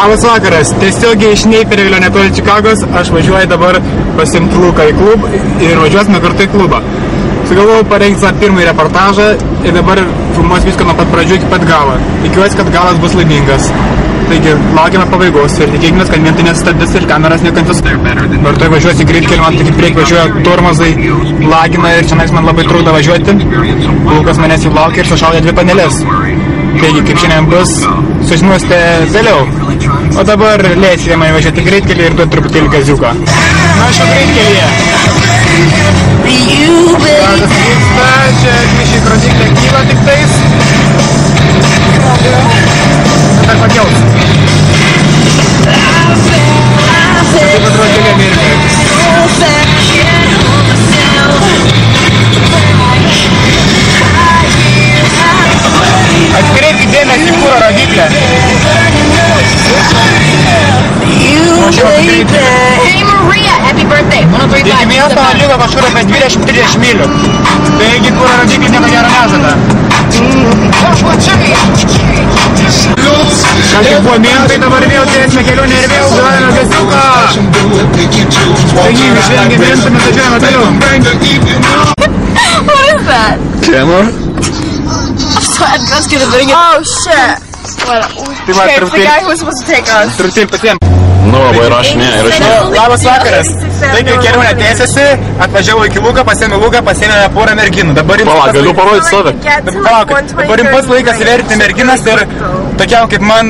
Labas vakaras, tiesiogiai iš Neipervilio netoli Čikagos, aš važiuoju dabar pasimti Luką į klubą ir važiuosime kartu į klubą. Sugalvojau parengti savo pirmąjį reportažą ir dabar filmuosiu viską nuo pat pradžių iki pat galo. Tikiuosi, kad galas bus laimingas. Taigi, laukiame pabaigos ir tikėkime, kad mintai nestabdys ir kameras nekantis. Ir tai važiuosi greitkelį, man tik į priekį važiuoja tormozai, lagina ir čia man labai trukdo važiuoti. Lukas manęs jau laukia ir sušaudė 2 panelės. Taigi, kaip šiandien bus, sužinosite vėliau. O dabar leisite man važiuoti greitkelį ir duoti truputėlį gaziuką. Na, aš jau greitkelyje. Garas vyksta, čia grįžti krodiklė kyla tik tais. Dar pakels. Taip atrodo kelią mirti. Atkreipkite dėmesį į kuro rodiklę. Hey Maria, happy birthday. 135. Iki miesto liko kažkur apie 20-30 mylių. Taigi kuro rodiklį nieko gero nežada. Ką tik buvo mintai, dabar vėl turėsime kelionę ir vėl duodame gaziuką. Taigi, išvengė mintų, mes važiuojame toliau. What is that? Camera? That's gonna bring it. Oh shit. What? Okay, it's the guy who was supposed to take us. Truputėlį patiem. Nu, labai įrašinė. Labas vakaras. Taigi, kelionė tęsiasi, atvažiavau iki Luką, pasėmė Luką, pasėmė porą merginų. Pala, galiu parodyti save. Dabar jums pats laikas įvertinti merginas ir tokiam kaip man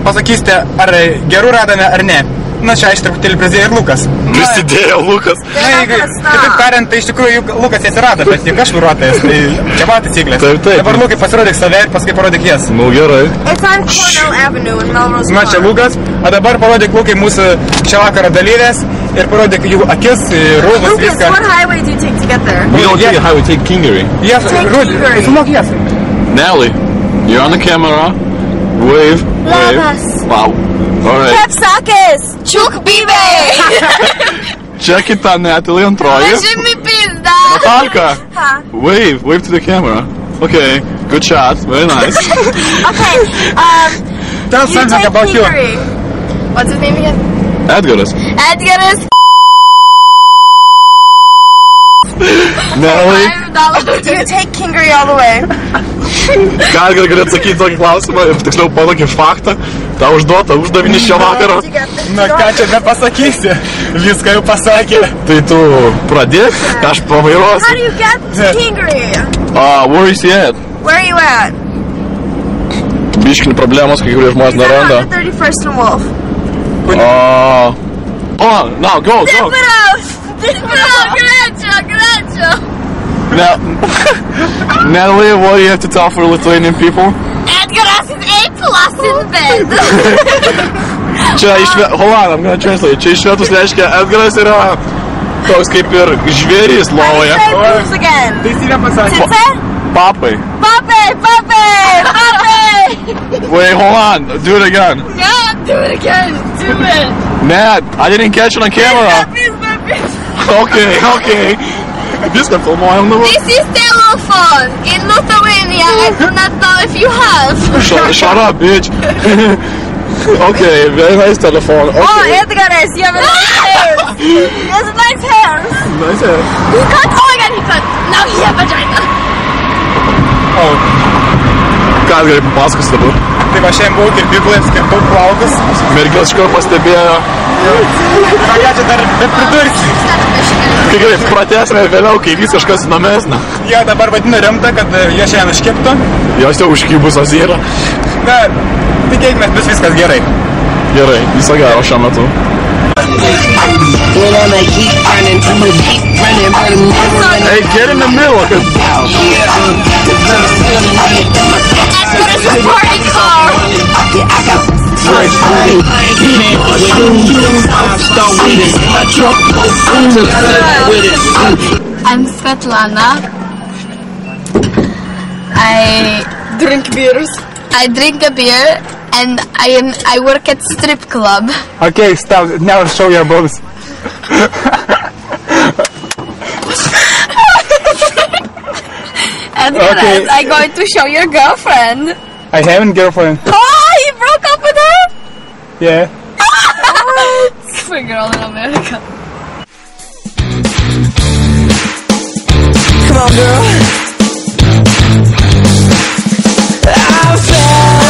pasakysite, ar gerų radome ar ne. Na, čia aš truputėlį prisidėjo ir Lukas. Prisidėjo Lukas. Kitaip tariant, tai iš tikrųjų Lukas jas rado, bet tik aš vairuotojas, tai čia man taisyklės. Dabar Lukai pasirodyk save ir paskui parodyk jas. Nu, gerai. It's on Cornell Avenue in Melrose Park. Na, čia Lukas, o dabar parodyk Lukai mūsų šią vakarą dalyvės ir parodyk jų akis, rūbus, viską. Lucas, what highway do you take to get there? We don't take a highway, take Kingery. Yes, Rudy, filmuok jas. Natalie, you're on the camera. Wave, wave. Wow. Alright. Kepsakis! Čuk bibe! Čia kita Natalie antroji. Leži mi pizda! Natalka! Wave, wave to the camera. Okay, good shot, very nice. Okay, Tell you something take about you. Kingery. What's his name again? Edgaras. Edgaras! Natalie. Do you take Kingery all the way? Gal gali atsakyti tokį klausimą ir tiksliau tokį faktą. Ta užduota uždavinį šio vakaro. Na ką čia nepasakysi, viską jau pasakė. Tai tu pradėk, aš pavairuosiu. How do you get to Kingery? Where is he at? Where are you at? Biškini problemos, kai kurie žmonės neranda. He's at 131st and Wolf. Now, go. Grazie. Natalie, what do you have to tell for Lithuanian people? Edgaras is A+ in bed. Čia hold on, I'm gonna translate. Čia išvertus reiškia, Edgaras yra toks kaip ir žvėris lovoje. Teisybę pasakė. Papai. Wait, hold on. Do it again. No, do it again. Do it. Nat, I didn't catch it on camera. Okay. Viską filmuojam dabar. This is telephone. In Lithuania, I do not know if you have. Shut up, bitch. Okay, very nice telephone. Okay. Oh, Edgaras, you have a nice hair. He has nice hair. Nice hair. He cut. Oh my god, he cut. Now he has vagina. Ką gali papasakosi dabar? Tai va šiandien buvau kirpykloje, skirtau plaukus. Merginas iškart pastebėjo. Na ką čia dar pridursi? Kai gerai, pratęsime vėliau, kai vis kažkas įdomesnė. Jie dabar vadina rimta, kad jie šiandien užkiptų. Jos jau užkibusios yra. Na, tikėkime, bus viskas gerai. Gerai, viso gero šiuo metu. Hey, get in the middle. Edgaras is party car. I'm Svetlana. I drink beers. I drink a beer and I work at strip club. Okay, stop. Now show your balls. Edgaras, okay. I'm going to show your girlfriend. I haven't girlfriend. Oh, you broke up with her? Yeah. Sweet girl in America. Come on, girl. I fell